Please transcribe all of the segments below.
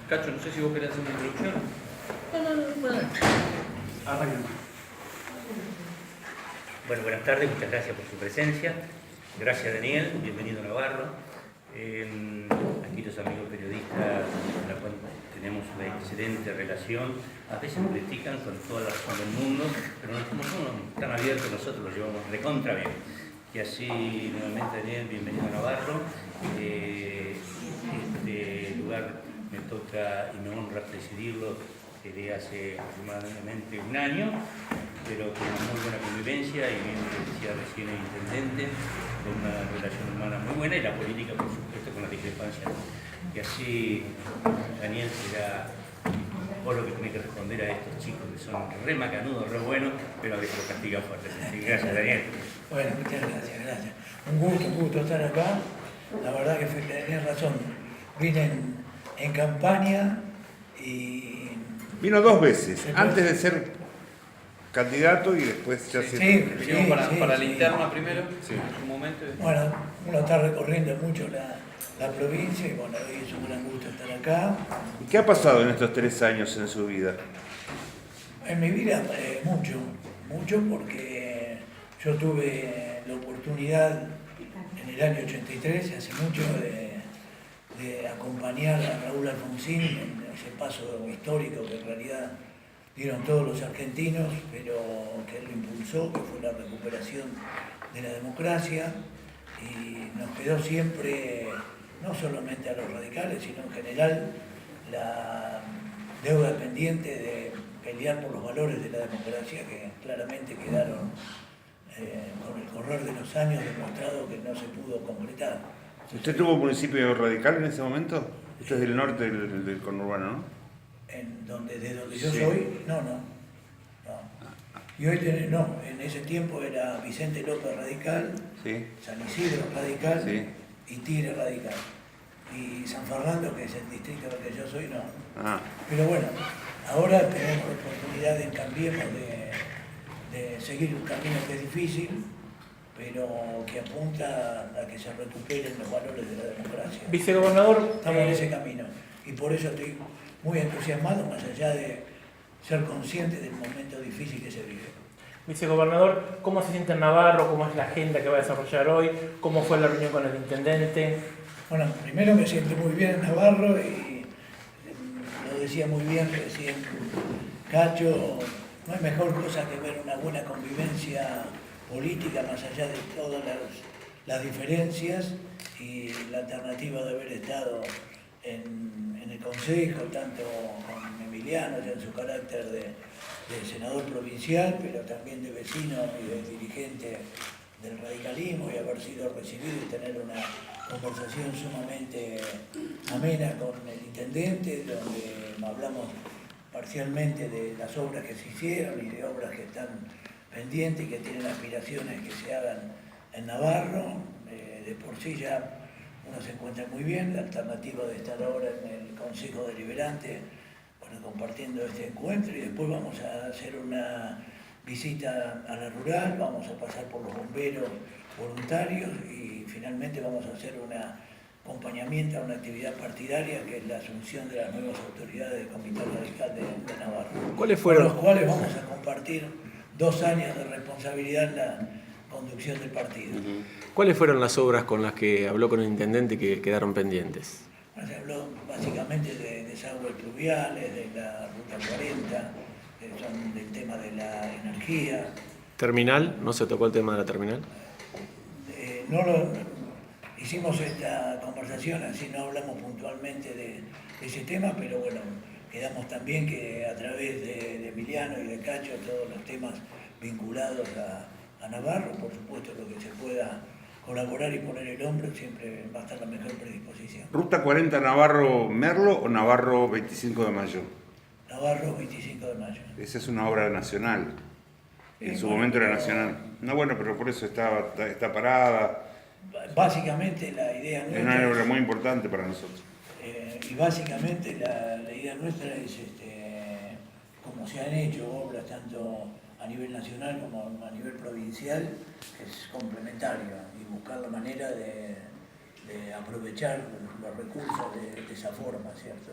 Cacho, no sé si vos querés hacer una introducción. Bueno, buenas tardes, muchas gracias por su presencia. Gracias, Daniel, bienvenido Navarro. Aquí los amigos periodistas con los cuales tenemos una excelente relación. A veces nos critican con toda la razón del mundo, pero como somos tan abiertos, nosotros lo llevamos recontra bien. Y así, nuevamente, Daniel, bienvenido a Navarro. Este lugar me toca y me honra presidirlo desde hace aproximadamente un año, pero con una muy buena convivencia y bien lo decía recién el intendente, con una relación humana muy buena y la política, por supuesto, con la discrepancia. Y así, Daniel, será vos lo que tenés que responder a estos chicos que son re macanudos, re buenos, pero a veces los castigan fuerte. Así que gracias, Daniel. Bueno, muchas gracias. Un gusto estar acá. La verdad que tenés razón. Vine en campaña y... Vino dos veces, antes de ser candidato y después ya se... Vinimos para la sí. interna primero, Sí. en un momento. Bueno, uno está recorriendo mucho la provincia y bueno, hoy es un gran gusto estar acá. ¿Y qué ha pasado en estos 3 años en su vida? En mi vida mucho porque yo tuve la oportunidad en el año 83, hace mucho, de acompañar a Raúl Alfonsín en ese paso histórico que en realidad dieron todos los argentinos, pero que él lo impulsó, que fue la recuperación de la democracia, y nos quedó siempre, no solamente a los radicales, sino en general, la deuda pendiente de pelear por los valores de la democracia que claramente quedaron con el correr de los años demostrado que no se pudo concretar. ¿Usted tuvo un municipio radical en ese momento? Usted es del norte del conurbano, ¿no? De donde yo Sí. soy, no. Y hoy en ese tiempo era Vicente López radical, Sí. San Isidro radical, Sí. y Tigre radical. Y San Fernando, que es el distrito del que yo soy, no. Ah, Pero bueno, ahora tenemos la oportunidad en Cambiemos de seguir un camino que es difícil, pero que apunta a que se recuperen los valores de la democracia. Vicegobernador, Estamos en ese camino y por eso estoy muy entusiasmado, más allá de ser consciente del momento difícil que se vive. vicegobernador, ¿cómo se siente en Navarro? ¿Cómo es la agenda que va a desarrollar hoy? ¿Cómo fue la reunión con el intendente? Bueno, primero me siento muy bien en Navarro y lo decía muy bien recién Cacho, no hay mejor cosa que ver una buena convivencia política más allá de todas las diferencias y la alternativa de haber estado en el Consejo, tanto con Emiliano, ya en su carácter de senador provincial, pero también de vecino y de dirigente del radicalismo y haber sido recibido y tener una conversación sumamente amena con el intendente, donde hablamos parcialmente de las obras que se hicieron y de obras que están pendientes y que tienen aspiraciones que se hagan en Navarro. De por sí ya uno se encuentra muy bien, la alternativa de estar ahora en el Consejo Deliberante, bueno, compartiendo este encuentro, y después vamos a hacer una visita a la rural, vamos a pasar por los bomberos voluntarios y finalmente vamos a hacer un acompañamiento a una actividad partidaria que es la asunción de las nuevas autoridades del Comité Radical de Navarro. ¿Cuáles fueron? Con los cuales vamos a compartir 2 años de responsabilidad en la conducción del partido. ¿Cuáles fueron las obras con las que habló con el intendente que quedaron pendientes? Bueno, se habló básicamente de desagües pluviales, de la Ruta 40, son del tema de la energía. ¿Terminal? ¿No se tocó el tema de la terminal? Hicimos esta conversación, así no hablamos puntualmente de ese tema, pero bueno, quedamos también que a través de Emiliano y de Cacho todos los temas vinculados a Navarro, por supuesto lo que se pueda colaborar y poner el hombro siempre va a estar la mejor predisposición. ¿Ruta 40 Navarro-Merlo o Navarro 25 de Mayo? Navarro 25 de mayo. Esa es una obra nacional. En su momento era nacional. No, bueno, pero por eso está parada. Básicamente la idea Es nuestra una obra muy importante para nosotros. y básicamente la idea nuestra es, como se han hecho obras tanto a nivel nacional como a nivel provincial, es complementario y buscar la manera de aprovechar los recursos de esa forma, ¿cierto?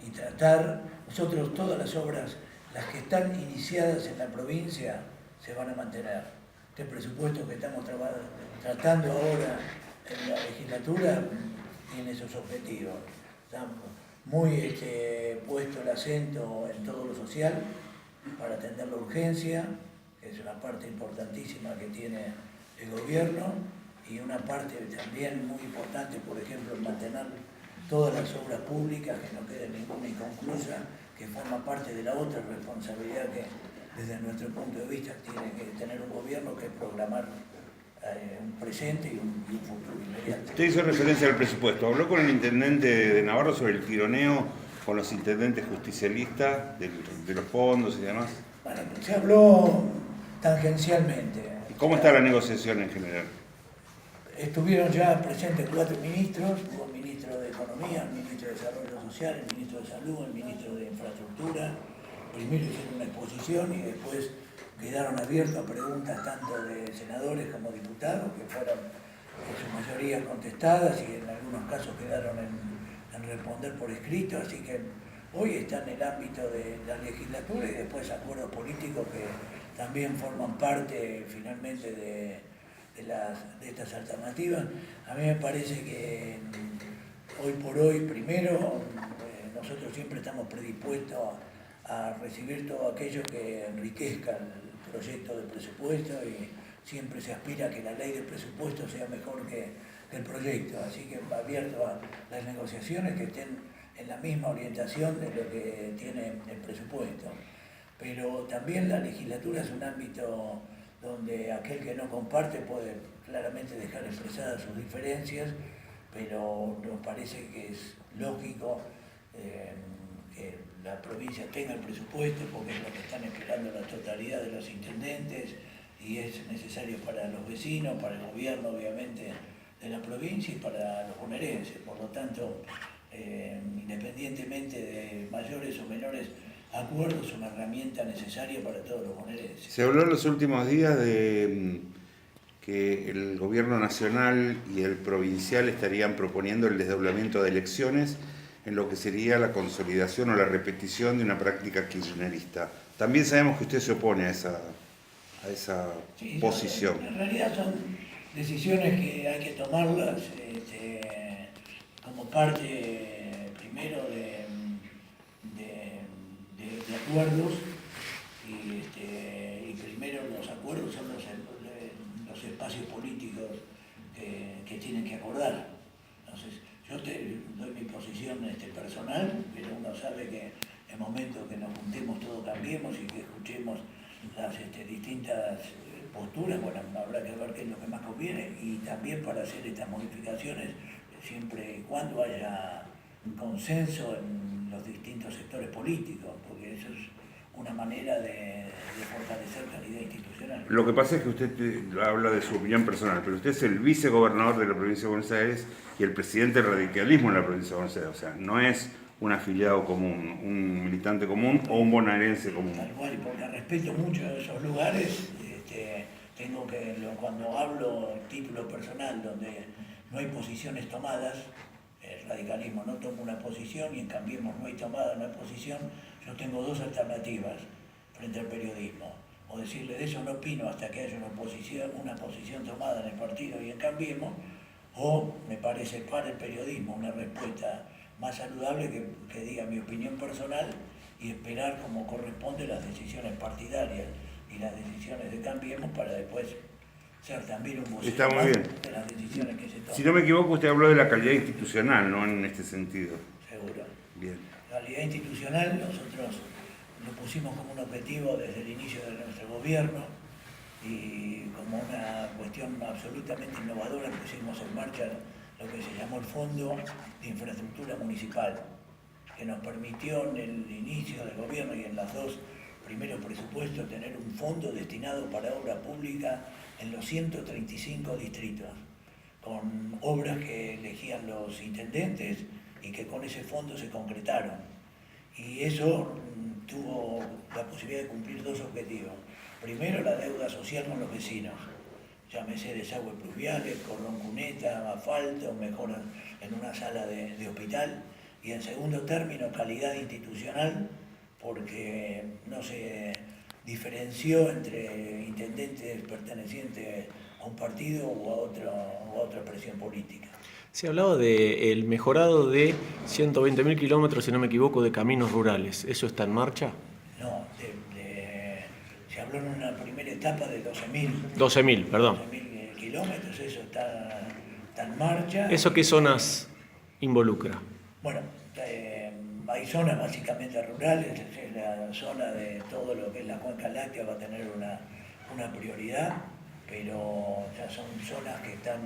y tratar, nosotros todas las obras, las que están iniciadas en la provincia, se van a mantener. Este presupuesto que estamos tratando ahora en la legislatura tiene esos objetivos. Está muy puesto el acento en todo lo social para atender la urgencia, que es una parte importantísima que tiene el gobierno, y una parte también muy importante, por ejemplo, en mantener todas las obras públicas, que no quede ninguna inconclusa, que forma parte de la otra responsabilidad que desde nuestro punto de vista tiene que tener un gobierno, que es programar un presente y un futuro inmediato. Usted hizo referencia al presupuesto. ¿Habló con el intendente de Navarro sobre el tironeo con los intendentes justicialistas de los fondos y demás? Bueno, se habló tangencialmente. ¿Y cómo está la negociación en general? Estuvieron ya presentes 4 ministros, hubo el ministro de Economía, el ministro de Desarrollo Social, el ministro de Salud, el ministro de Infraestructura. Primero hicieron una exposición y después quedaron abiertos a preguntas tanto de senadores como diputados, que fueron en su mayoría contestadas y en algunos casos quedaron en responder por escrito, así que hoy está en el ámbito de la legislatura y después acuerdos políticos que también forman parte finalmente de estas alternativas. A mí me parece que hoy por hoy, primero, nosotros siempre estamos predispuestos a recibir todo aquello que enriquezca el proyecto de presupuesto y siempre se aspira a que la ley de presupuesto sea mejor que el proyecto, así que abierto a las negociaciones que estén en la misma orientación de lo que tiene el presupuesto. Pero también la legislatura es un ámbito donde aquel que no comparte puede claramente dejar expresadas sus diferencias, pero nos parece que es lógico que la provincia tenga el presupuesto, porque es lo que están esperando la totalidad de los intendentes y es necesario para los vecinos, para el gobierno obviamente de la provincia y para los bonaerenses. Por lo tanto, independientemente de mayores o menores acuerdos, es una herramienta necesaria para todos los bonaerenses. Se habló en los últimos días de que el gobierno nacional y el provincial estarían proponiendo el desdoblamiento de elecciones en lo que sería la consolidación o la repetición de una práctica kirchnerista. También sabemos que usted se opone a esa Sí, posición. En realidad son decisiones que hay que tomarlas como parte primero de acuerdos y primero los acuerdos son los espacios políticos que tienen que acordar. Entonces, yo te doy mi posición personal, pero uno sabe que en el momento que nos juntemos todos cambiemos y que escuchemos las distintas posturas, bueno, habrá que ver qué es lo que más conviene y también para hacer estas modificaciones siempre y cuando haya consenso en los distintos sectores políticos, porque eso es una manera de fortalecer calidad institucional. Lo que pasa es que usted habla de su opinión personal, pero usted es el vicegobernador de la provincia de Buenos Aires y el presidente del radicalismo en la provincia de Buenos Aires, o sea, no es un afiliado común, un militante común o un bonaerense común. Tal cual, y porque respeto mucho de esos lugares, tengo que, cuando hablo en título personal, donde no hay posiciones tomadas, el radicalismo no toma una posición y en Cambiemos no hay tomada una posición, yo tengo dos alternativas frente al periodismo. O decirle, de eso no opino hasta que haya una posición tomada en el partido y en Cambiemos, o me parece para el periodismo una respuesta más saludable que diga mi opinión personal y esperar como corresponde las decisiones partidarias y las decisiones de Cambiemos para después ser también un vocero Está muy bien. de las decisiones que se toman. Si no me equivoco, usted habló de la calidad institucional, ¿no? En este sentido. Seguro. Bien. Calidad institucional, nosotros lo pusimos como un objetivo desde el inicio de nuestro gobierno y como una cuestión absolutamente innovadora pusimos en marcha lo que se llamó el Fondo de Infraestructura Municipal, que nos permitió en el inicio del gobierno y en los dos primeros presupuestos tener un fondo destinado para obra pública en los 135 distritos, con obras que elegían los intendentes y que con ese fondo se concretaron. Y eso tuvo la posibilidad de cumplir dos objetivos. Primero, la deuda social con los vecinos, llámese desagües pluviales, cordón cuneta, asfalto, mejoras en una sala de hospital, y en segundo término calidad institucional, porque no se diferenció entre intendentes pertenecientes a un partido o a otra expresión política. Se hablaba del mejorado de 120.000 kilómetros, si no me equivoco, de caminos rurales. ¿Eso está en marcha? No, se habló en una primera etapa de 12.000. 12.000, perdón. 12.000 kilómetros, eso está en marcha. ¿Eso qué zonas involucra? Bueno, hay zonas básicamente rurales, la zona de todo lo que es la cuenca láctea va a tener una prioridad, pero ya son zonas que están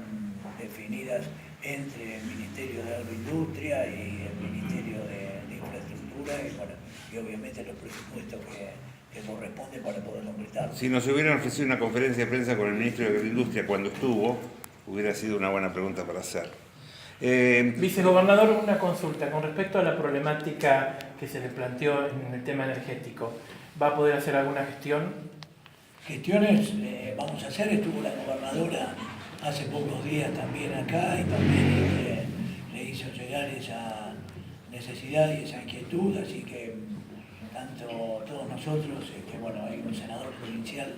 definidas entre el Ministerio de Agroindustria y el Ministerio de Infraestructura y obviamente los presupuestos que corresponden para poder completarlo. Si nos hubieran ofrecido una conferencia de prensa con el ministro de Agroindustria cuando estuvo, hubiera sido una buena pregunta para hacer. Vicegobernador, una consulta con respecto a la problemática que se le planteó en el tema energético. ¿Va a poder hacer alguna gestión? Gestiones vamos a hacer, estuvo la gobernadora hace pocos días también acá y también le hizo llegar esa necesidad y esa inquietud, así que tanto todos nosotros, bueno, hay un senador provincial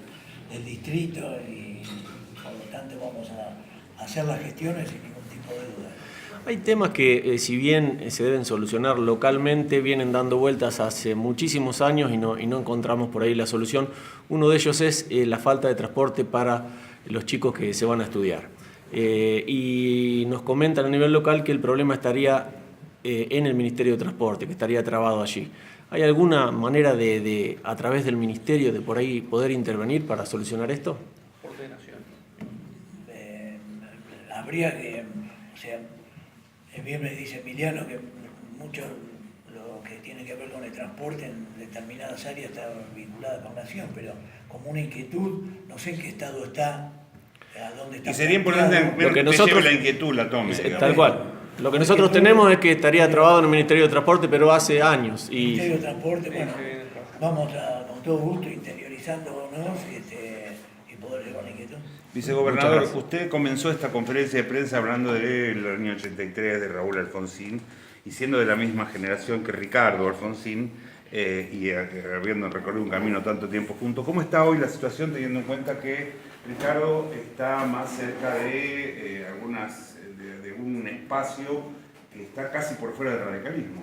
del distrito y por lo tanto vamos a hacer las gestiones sin ningún tipo de duda. Hay temas que, si bien se deben solucionar localmente, vienen dando vueltas hace muchísimos años y no encontramos por ahí la solución. Uno de ellos es la falta de transporte para los chicos que se van a estudiar. Y nos comentan a nivel local que el problema estaría en el Ministerio de Transporte, que estaría trabado allí. ¿Hay alguna manera de a través del Ministerio, de por ahí poder intervenir para solucionar esto? Ordenación. Habría que, o sea, bien me dice Emiliano que mucho lo que tiene que ver con el transporte en determinadas áreas está vinculada con Nación, pero como una inquietud, no sé en qué estado está, a dónde está. Y sería importante Lo que que nosotros- lleve la inquietud, la tome. Tal digamos. cual. Lo que nosotros tenemos es que estaría trabado en el Ministerio de Transporte, pero hace años. El Y Ministerio de Transporte, Sí, bueno, se viene trabajando. vamos con todo gusto interiorizándonos y poder llevar la inquietud. Vicegobernador, Muchas gracias. usted comenzó esta conferencia de prensa hablando del año 83 de Raúl Alfonsín y siendo de la misma generación que Ricardo Alfonsín y habiendo recorrido un camino tanto tiempo juntos, ¿cómo está hoy la situación teniendo en cuenta que Ricardo está más cerca de de un espacio que está casi por fuera del radicalismo?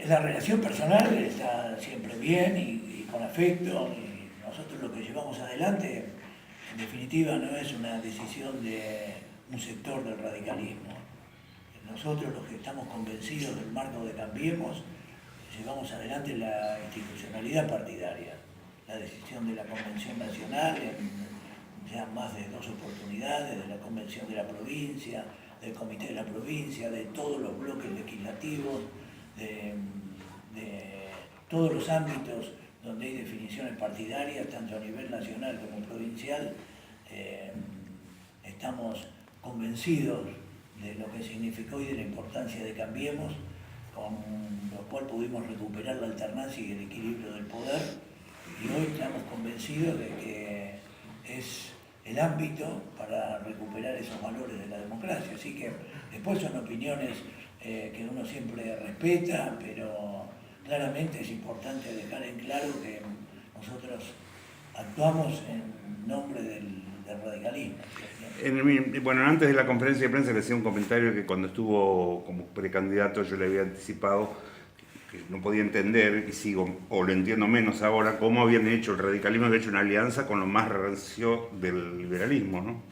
La relación personal está siempre bien y con afecto, y nosotros lo que llevamos adelante, en definitiva, no es una decisión de un sector del radicalismo. Nosotros, los que estamos convencidos del marco de Cambiemos, llevamos adelante la institucionalidad partidaria, la decisión de la Convención Nacional en ya más de 2 oportunidades, de la Convención de la Provincia, del Comité de la Provincia, de todos los bloques legislativos, de todos los ámbitos donde hay definiciones partidarias, tanto a nivel nacional como provincial. Estamos convencidos de lo que significó y de la importancia de Cambiemos, con lo cual pudimos recuperar la alternancia y el equilibrio del poder, y hoy estamos convencidos de que es el ámbito para recuperar esos valores de la democracia. Así que después son opiniones que uno siempre respeta, pero claramente es importante dejar en claro que nosotros actuamos en nombre del radicalismo. Bueno, antes de la conferencia de prensa le hacía un comentario que cuando estuvo como precandidato yo le había anticipado que no podía entender, y sigo, o lo entiendo menos ahora, cómo habían hecho el radicalismo, había hecho una alianza con lo más rancio del liberalismo, ¿no?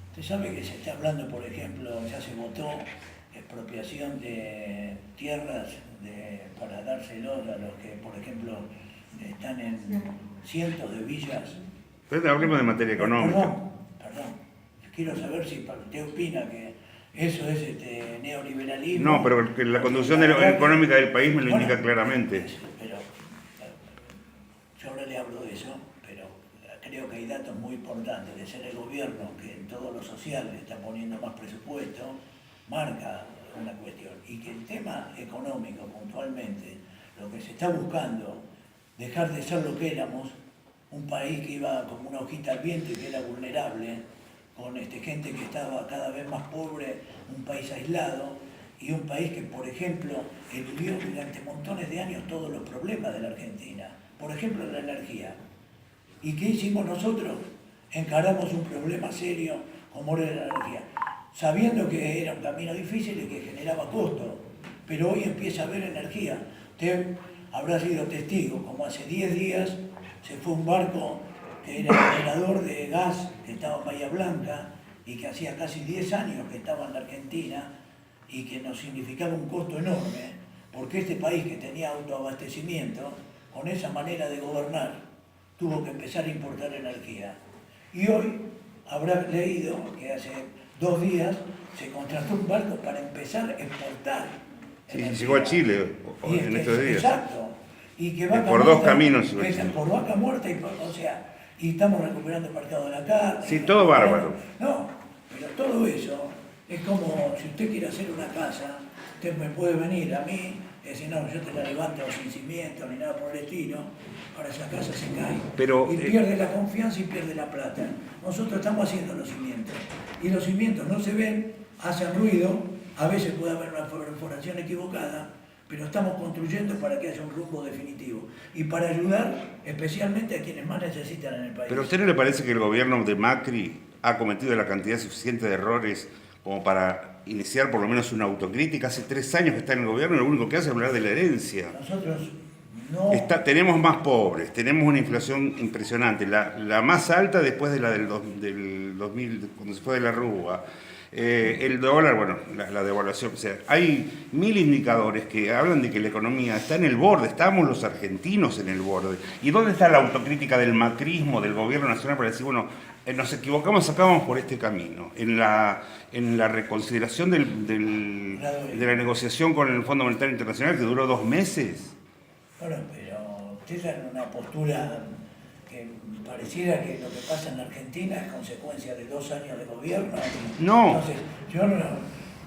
Usted sabe que se está hablando, por ejemplo, ya se votó expropiación de tierras para dárselos a los que, por ejemplo, están en cientos de villas. Pero hablemos de materia económica. Perdón. Quiero saber si usted opina que eso es neoliberalismo. No, pero que la conducción económica del país me lo indica claramente. Pero yo ahora le hablo de eso, pero creo que hay datos muy importantes de ser el gobierno que en todo lo social le está poniendo más presupuesto, marca una cuestión. Y que el tema económico puntualmente, lo que se está buscando, dejar de ser lo que éramos, un país que iba como una hojita al viento y que era vulnerable, con gente que estaba cada vez más pobre, un país aislado, y un país que, por ejemplo, eludió durante montones de años todos los problemas de la Argentina, por ejemplo, la energía. ¿Y qué hicimos nosotros? Encaramos un problema serio como era la energía, sabiendo que era un camino difícil y que generaba costos, pero hoy empieza a haber energía. Usted habrá sido testigo, como hace 10 días se fue un barco que era generador de gas, que estaba en Bahía Blanca, y que hacía casi 10 años que estaba en la Argentina, y que nos significaba un costo enorme, porque este país que tenía autoabastecimiento, con esa manera de gobernar, tuvo que empezar a importar energía. Y hoy habrá leído que hace 2 días se contrató un barco para empezar a exportar. Sí, llegó a Chile en estos días. Exacto. Y que Vaca por Muerta, dos caminos. Por Vaca Muerta y estamos recuperando el mercado de la carne. Sí, todo bárbaro. No, pero todo eso es como si usted quiere hacer una casa, usted me puede venir a mí y decir, no, yo te la levanto sin cimiento ni nada por el estilo, ahora esa casa se cae. Pero, y pierde la confianza y pierde la plata. Nosotros estamos haciendo los cimientos. Y los cimientos no se ven, hacen ruido, a veces puede haber una perforación equivocada, pero estamos construyendo para que haya un rumbo definitivo y para ayudar especialmente a quienes más necesitan en el país. ¿Pero a usted no le parece que el gobierno de Macri ha cometido la cantidad suficiente de errores como para iniciar por lo menos una autocrítica? Hace 3 años que está en el gobierno y lo único que hace es hablar de la herencia. Nosotros no... Tenemos más pobres, tenemos una inflación impresionante, la más alta después de la del 2000, cuando se fue de la Rúa. El dólar, bueno, la devaluación, o sea, hay 1000 indicadores que hablan de que la economía está en el borde, estamos los argentinos en el borde. ¿Y dónde está la autocrítica del macrismo, del gobierno nacional para decir, bueno, nos equivocamos, sacamos por este camino? En la reconsideración de la negociación con el Fondo Monetario Internacional, que duró 2 meses. Bueno, pero usted está en una postura que pareciera que lo que pasa en la Argentina es consecuencia de 2 años de gobierno. No. Entonces, yo no,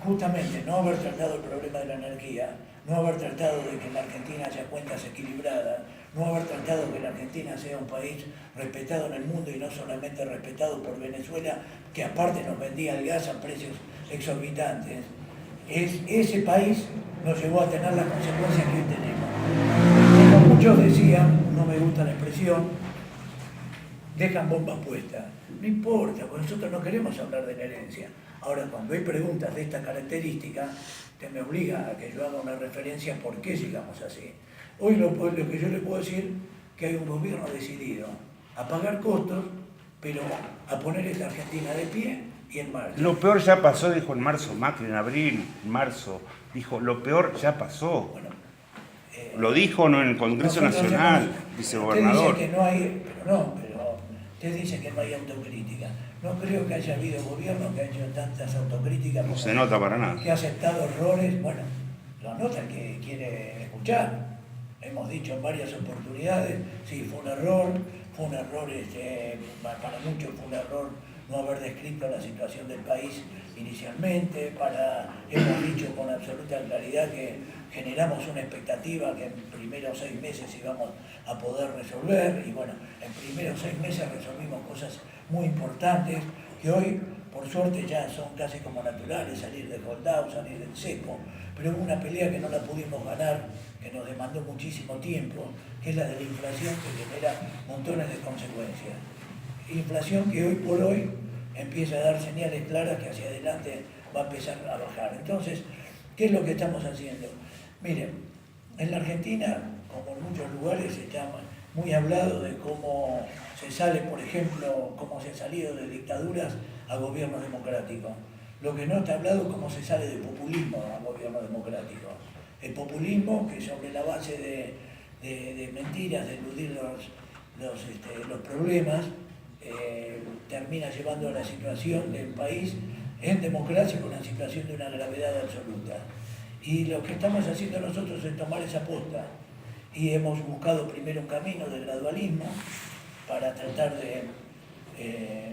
justamente no haber tratado el problema de la energía, no haber tratado de que en la Argentina haya cuentas equilibradas, no haber tratado que la Argentina sea un país respetado en el mundo y no solamente respetado por Venezuela, que aparte nos vendía el gas a precios exorbitantes, ese país nos llevó a tener las consecuencias que hoy tenemos. Como muchos decían, no me gusta la expresión, dejan bombas puestas. No importa, porque nosotros no queremos hablar de la herencia. Ahora, cuando hay preguntas de esta característica, te me obliga a que yo haga una referencia a por qué sigamos así. Hoy lo que yo le puedo decir que hay un gobierno decidido a pagar costos, pero a poner esta Argentina de pie y en marcha. Lo peor ya pasó, dijo en marzo Macri, en abril, en marzo, dijo, lo peor ya pasó. Bueno, lo dijo no en el Congreso Nacional, vicegobernador. Usted dice que no hay, pero usted dice que no hay autocrítica. No creo que haya habido gobierno que haya hecho tantas autocríticas. No se nota para nada. Que ha aceptado errores, bueno, lo nota el que quiere escuchar. Hemos dicho en varias oportunidades, sí, fue un error, para muchos fue un error no haber descrito la situación del país inicialmente, hemos dicho con absoluta claridad que generamos una expectativa que en primeros 6 meses íbamos a poder resolver, y bueno, en primeros 6 meses resolvimos cosas muy importantes que hoy, por suerte, ya son casi como naturales, salir del soldado, salir del seco, pero hubo una pelea que no la pudimos ganar, que nos demandó muchísimo tiempo, que es la de la inflación, que genera montones de consecuencias. Inflación que hoy por hoy empieza a dar señales claras que hacia adelante va a empezar a bajar. Entonces, ¿qué es lo que estamos haciendo? Miren, en la Argentina, como en muchos lugares, se está muy hablado de cómo se sale, por ejemplo, cómo se ha salido de dictaduras a gobiernos democráticos. Lo que no está hablado es cómo se sale de populismo a gobierno democrático. El populismo, que sobre la base de mentiras, de eludir los problemas, termina llevando a la situación del país en democracia con una situación de una gravedad absoluta. Y lo que estamos haciendo nosotros es tomar esa posta. Y hemos buscado primero un camino de gradualismo para tratar de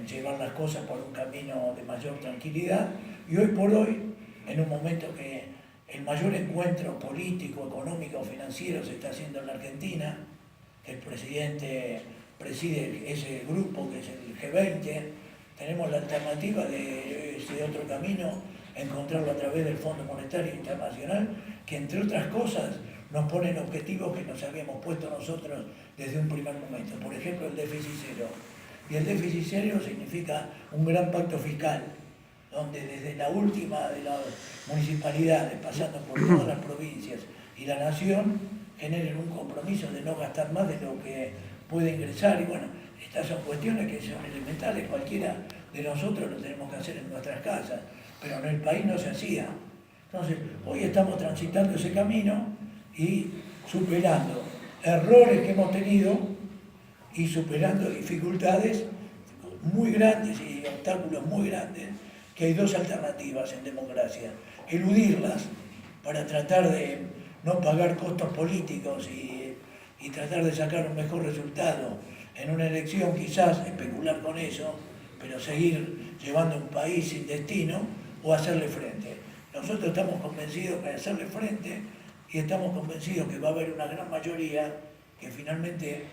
llevar las cosas por un camino de mayor tranquilidad. Y hoy por hoy, en un momento que el mayor encuentro político, económico, financiero se está haciendo en la Argentina, que el presidente preside ese grupo que es el G20, tenemos la alternativa de ese otro camino, encontrarlo a través del Fondo Monetario Internacional, que entre otras cosas nos ponen objetivos que nos habíamos puesto nosotros desde un primer momento. Por ejemplo, el déficit cero. Y el déficit cero significa un gran pacto fiscal, donde desde la última de las municipalidades, pasando por todas las provincias y la nación, generen un compromiso de no gastar más de lo que puede ingresar. Y bueno, estas son cuestiones que son elementales, cualquiera de nosotros lo tenemos que hacer en nuestras casas, pero en el país no se hacía. Entonces, hoy estamos transitando ese camino y superando errores que hemos tenido y superando dificultades muy grandes y obstáculos muy grandes, que hay dos alternativas en democracia: eludirlas para tratar de no pagar costos políticos y tratar de sacar un mejor resultado en una elección, quizás especular con eso, pero seguir llevando un país sin destino, o hacerle frente. Nosotros estamos convencidos de hacerle frente y estamos convencidos que va a haber una gran mayoría que finalmente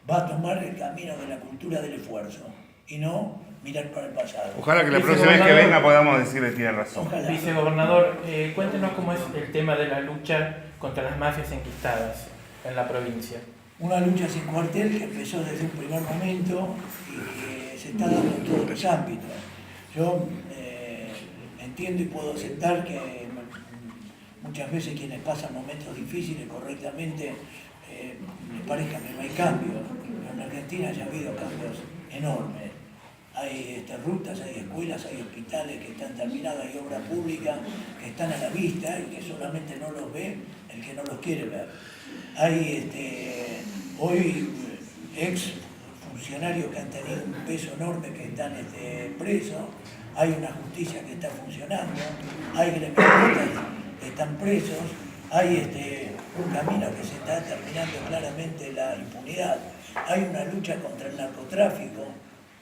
va a tomar el camino de la cultura del esfuerzo y no mirar para el pasado. Ojalá que la próxima vez que venga podamos decirle que tiene razón. Ojalá. Vicegobernador, cuéntenos cómo es el tema de la lucha contra las mafias enquistadas en la provincia. Una lucha sin cuartel que empezó desde un primer momento y que se está dando en todos los ámbitos. Yo entiendo y puedo aceptar que muchas veces quienes pasan momentos difíciles correctamente les parezca que no hay cambios, pero en Argentina ya ha habido cambios enormes. Hay rutas, hay escuelas, hay hospitales que están terminados, hay obra pública que están a la vista y que solamente no los ve el que no los quiere ver. Hay hoy ex funcionarios que han tenido un peso enorme que están presos, hay una justicia que está funcionando, hay gremialistas que están presos, hay un camino que se está terminando claramente la impunidad, hay una lucha contra el narcotráfico,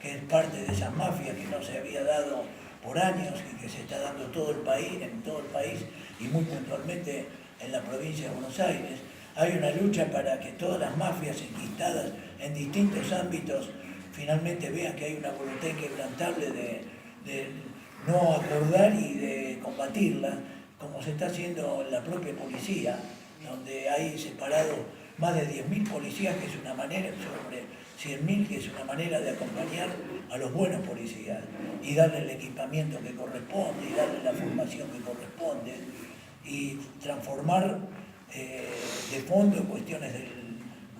que es parte de esas mafias que no se había dado por años y que se está dando en todo el país y muy puntualmente en la provincia de Buenos Aires. Hay una lucha para que todas las mafias enquistadas en distintos ámbitos finalmente vean que hay una voluntad inquebrantable de no acordar y de combatirla, como se está haciendo en la propia policía, donde hay separado más de 10.000 policías, que es una manera, sobre 100.000, que es una manera de acompañar a los buenos policías y darle el equipamiento que corresponde y darle la formación que corresponde y transformar de fondo cuestiones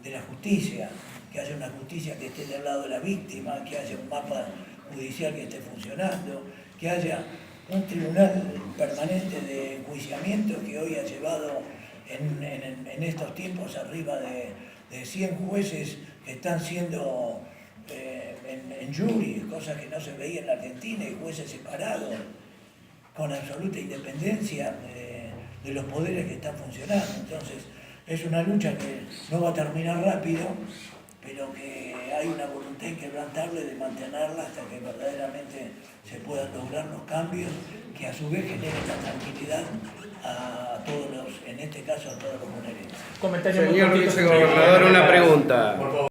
de la justicia, que haya una justicia que esté del lado de la víctima, que haya un mapa judicial que esté funcionando, que haya un tribunal permanente de enjuiciamiento que hoy ha llevado en estos tiempos arriba de 100 jueces que están siendo en jury, cosas que no se veía en la Argentina, y jueces separados, con absoluta independencia de los poderes que están funcionando. Entonces, es una lucha que no va a terminar rápido, pero que hay una voluntad inquebrantable de mantenerla hasta que verdaderamente se puedan lograr los cambios que a su vez generen la tranquilidad a todos en este caso a todos los bonaerenses. Comentario muy Señor cortito. vicegobernador, una pregunta.